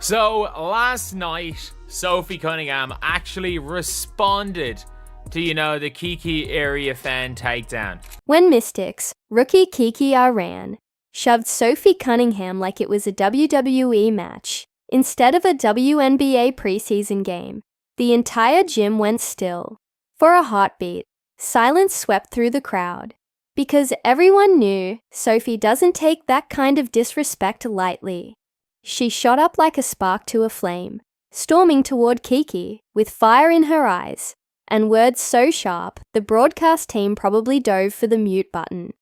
So last night, Sophie Cunningham actually responded to, the Kiki area fan takedown. When Mystics, rookie Kiki Aran, shoved Sophie Cunningham like it was a WWE match instead of a WNBA preseason game, the entire gym went still. For a heartbeat, silence swept through the crowd, because everyone knew Sophie doesn't take that kind of disrespect lightly. She shot up like a spark to a flame, storming toward Kiki with fire in her eyes, and words so sharp the broadcast team probably dove for the mute button.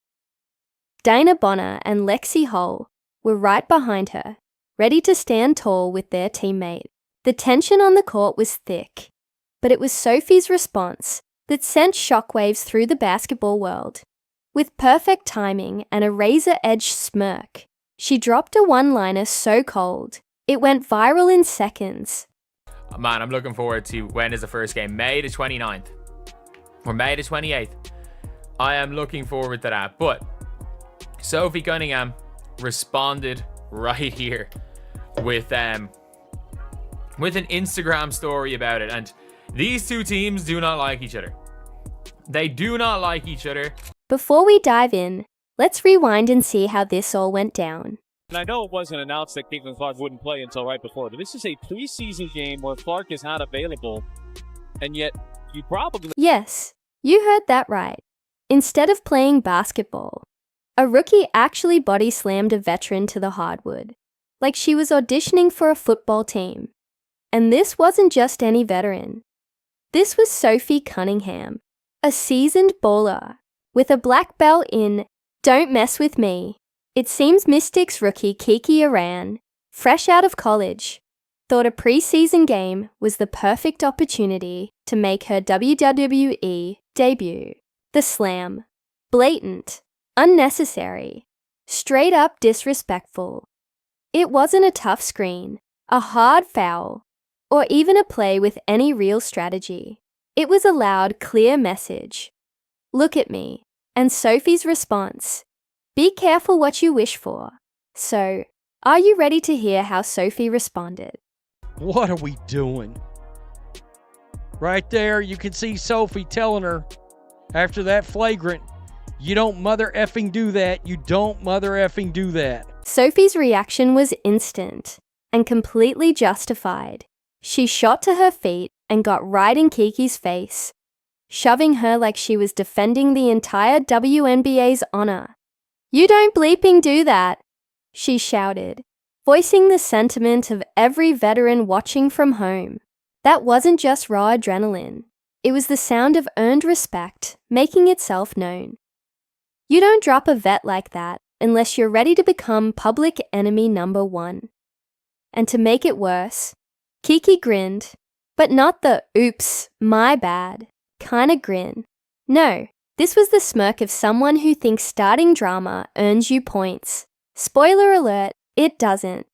Dana Bonner and Lexi Hull were right behind her, ready to stand tall with their teammate. The tension on the court was thick, but it was Sophie's response that sent shockwaves through the basketball world. With perfect timing and a razor-edged smirk, she dropped a one-liner so cold, it went viral in seconds. Man, I'm looking forward to when is the first game? May the 29th or May the 28th. I am looking forward to that. But Sophie Cunningham responded right here with an Instagram story about it. And these two teams do not like each other. They do not like each other. Before we dive in, let's rewind and see how this all went down. And I know it wasn't announced that Caitlin Clark wouldn't play until right before, but this is a preseason game where Clark is not available, and yet you probably... Yes, you heard that right. Instead of playing basketball, a rookie actually body slammed a veteran to the hardwood, like she was auditioning for a football team. And this wasn't just any veteran. This was Sophie Cunningham, a seasoned bowler, with a black belt in Don't Mess With Me. It seems Mystics rookie Kiki Aran, fresh out of college, thought a preseason game was the perfect opportunity to make her WWE debut. The slam. Blatant. Unnecessary. Straight up disrespectful. It wasn't a tough screen, a hard foul, or even a play with any real strategy. It was a loud, clear message. Look at me. And Sophie's response. Be careful what you wish for. So, are you ready to hear how Sophie responded? What are we doing? Right there, you can see Sophie telling her after that flagrant, you don't mother effing do that, you don't mother effing do that. Sophie's reaction was instant and completely justified. She shot to her feet and got right in Kiki's face, shoving her like she was defending the entire WNBA's honor. You don't bleeping do that, she shouted, voicing the sentiment of every veteran watching from home. That wasn't just raw adrenaline. It was the sound of earned respect making itself known. You don't drop a vet like that unless you're ready to become public enemy number one. And to make it worse, Kiki grinned, but not the oops, my bad kinda grin. No. This was the smirk of someone who thinks starting drama earns you points. Spoiler alert, it doesn't.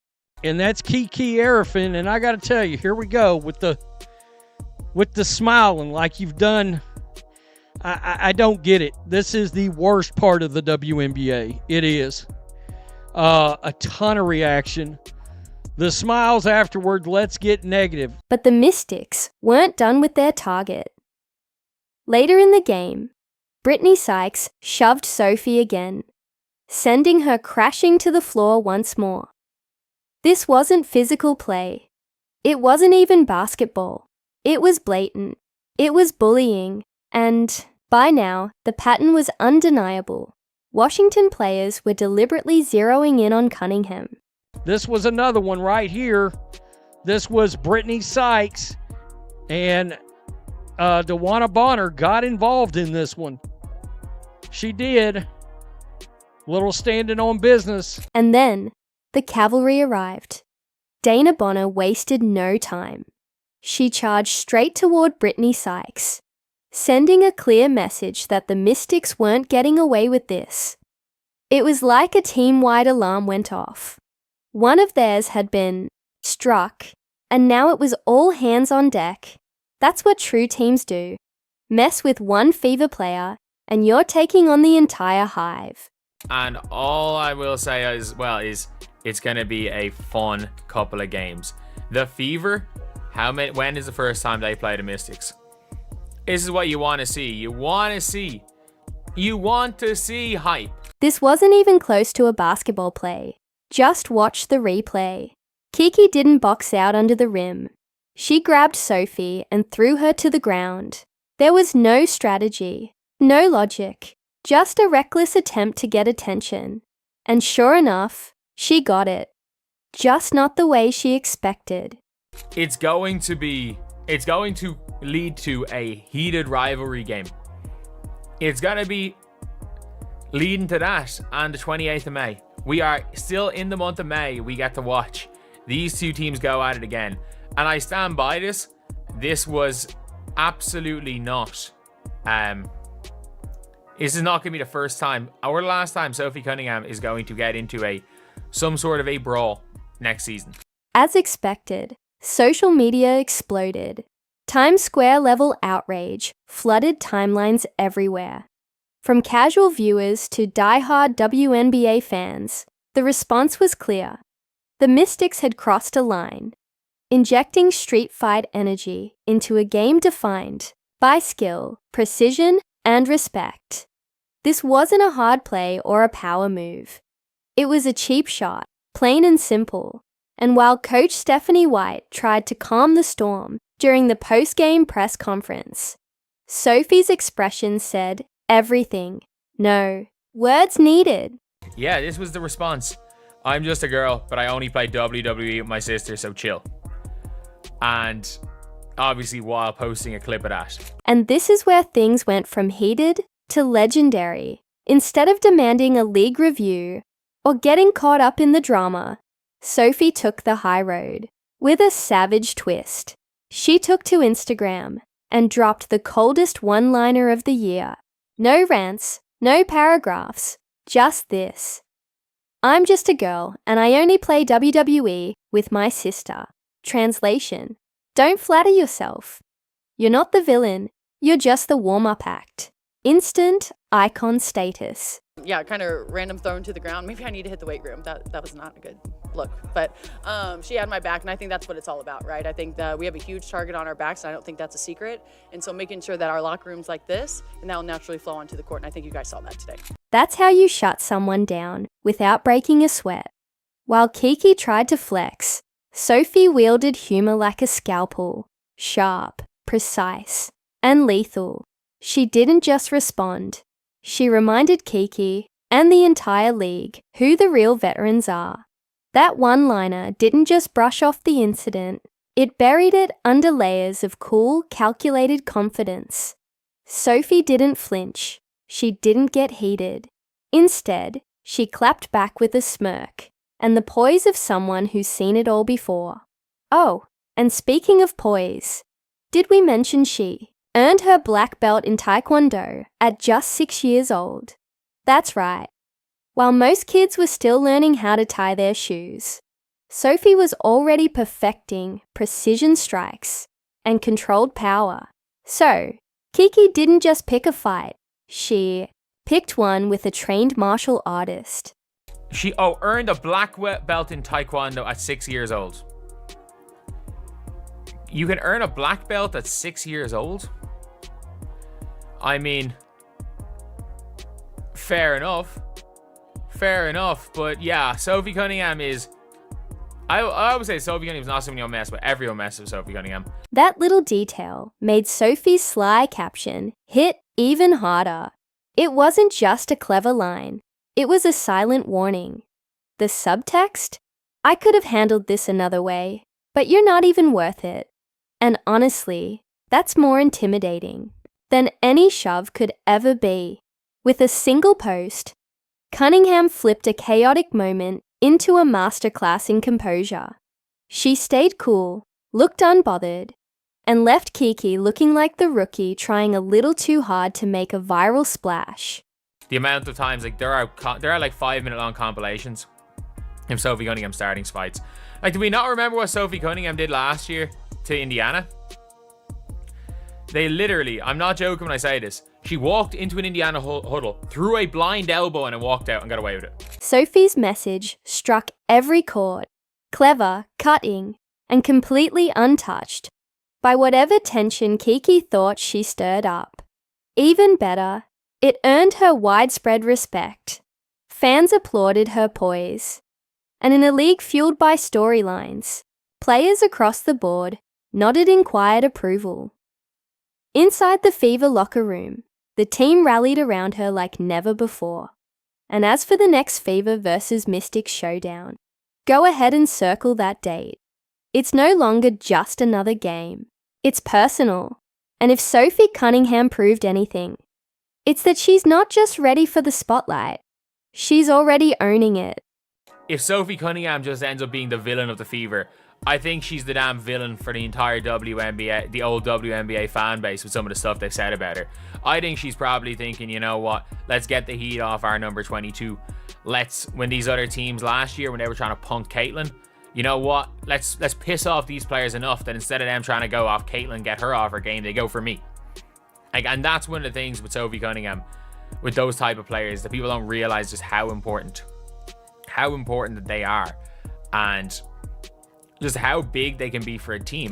And that's Kiki Arafin, and I gotta tell you, here we go with the smiling like you've done. I don't get it. This is the worst part of the WNBA. It is. A ton of reaction. The smiles afterward, let's get negative. But the Mystics weren't done with their target. Later in the game, Brittany Sykes shoved Sophie again, sending her crashing to the floor once more. This wasn't physical play. It wasn't even basketball. It was blatant. It was bullying. And, by now, the pattern was undeniable. Washington players were deliberately zeroing in on Cunningham. This was another one right here. This was Brittany Sykes, and DeWanna Bonner got involved in this one. She did. Little standing on business. And then, the cavalry arrived. Dana Bonner wasted no time. She charged straight toward Brittany Sykes, sending a clear message that the Mystics weren't getting away with this. It was like a team-wide alarm went off. One of theirs had been struck, and now it was all hands on deck. That's what true teams do. Mess with one Fever player, and you're taking on the entire hive. And all I will say is It's going to be a fun couple of games. The Fever, when is the first time they play the Mystics? This is what you want to see. You want to see hype. This wasn't even close to a basketball play. Just watch the replay. Kiki didn't box out under the rim. She grabbed Sophie and threw her to the ground. There was no strategy, no logic, just a reckless attempt to get attention. And sure enough, she got it. Just not the way she expected. It's going to lead to a heated rivalry game. It's going to be leading to that on the 28th of May. We are still in the month of May. We get to watch these two teams go at it again. And I stand by this. This was absolutely not. This is not going to be the first time or the last time Sophie Cunningham is going to get into some sort of a brawl next season. As expected, social media exploded. Times Square level outrage flooded timelines everywhere. From casual viewers to die-hard WNBA fans, the response was clear. The Mystics had crossed a line, injecting street fight energy into a game defined by skill, precision, and respect. This wasn't a hard play or a power move. It was a cheap shot, plain and simple. And while Coach Stephanie White tried to calm the storm during the post-game press conference, Sophie's expression said everything. No words needed. Yeah, this was the response. I'm just a girl, but I only play WWE with my sister, so chill. And obviously while posting a clip of that. And this is where things went from heated to legendary. Instead of demanding a league review or getting caught up in the drama, Sophie took the high road with a savage twist. She took to Instagram and dropped the coldest one-liner of the year. No rants, no paragraphs, just this. I'm just a girl and I only play WWE with my sister. Translation: don't flatter yourself. You're not the villain, you're just the warm-up act. Instant icon status. Yeah, kind of random thrown to the ground. Maybe I need to hit the weight room. That was not a good look. But she had my back, and I think that's what it's all about, right? I think that we have a huge target on our backs, and I don't think that's a secret. And so making sure that our locker room's like this, and that will naturally flow onto the court, and I think you guys saw that today. That's how you shut someone down without breaking a sweat. While Kiki tried to flex, Sophie wielded humor like a scalpel, sharp, precise, and lethal. She didn't just respond. She reminded Kiki and the entire league who the real veterans are. That one-liner didn't just brush off the incident, it buried it under layers of cool, calculated confidence. Sophie didn't flinch. She didn't get heated. Instead, she clapped back with a smirk and the poise of someone who's seen it all before. Oh, and speaking of poise, did we mention she earned her black belt in Taekwondo at just 6 years old? That's right. While most kids were still learning how to tie their shoes, Sophie was already perfecting precision strikes and controlled power. So, Kiki didn't just pick a fight, she picked one with a trained martial artist. She earned a black belt in Taekwondo at 6 years old. You can earn a black belt at 6 years old? I mean, fair enough. But yeah, Sophie Cunningham is... I would say Sophie Cunningham is not someone you'll mess with. Everyone messes with Sophie Cunningham. That little detail made Sophie's sly caption hit even harder. It wasn't just a clever line. It was a silent warning. The subtext? I could have handled this another way, but you're not even worth it. And honestly, that's more intimidating than any shove could ever be. With a single post, Cunningham flipped a chaotic moment into a masterclass in composure. She stayed cool, looked unbothered, and left Kiki looking like the rookie trying a little too hard to make a viral splash. The amount of times, like, there are like 5-minute long compilations of Sophie Cunningham starting fights. Like, do we not remember what Sophie Cunningham did last year to Indiana? They literally, I'm not joking when I say this, She walked into an Indiana huddle, threw a blind elbow, and then walked out and got away with it. Sophie's message struck every chord, clever, cutting, and completely untouched by whatever tension Kiki thought she stirred up. Even better, it earned her widespread respect. Fans applauded her poise. And in a league fueled by storylines, players across the board nodded in quiet approval. Inside the Fever locker room, the team rallied around her like never before. And as for the next Fever versus Mystics showdown, go ahead and circle that date. It's no longer just another game. It's personal. And if Sophie Cunningham proved anything, it's that she's not just ready for the spotlight. She's already owning it. If Sophie Cunningham just ends up being the villain of the Fever, I think she's the damn villain for the entire WNBA, the old WNBA fan base with some of the stuff they've said about her. I think she's probably thinking, you know what, let's get the heat off our number 22. When these other teams last year, when they were trying to punk Caitlin, you know what, let's piss off these players enough that instead of them trying to go off Caitlin, get her off her game, they go for me. And that's one of the things with Sophie Cunningham, with those type of players, that people don't realize just how important that they are, and just how big they can be for a team.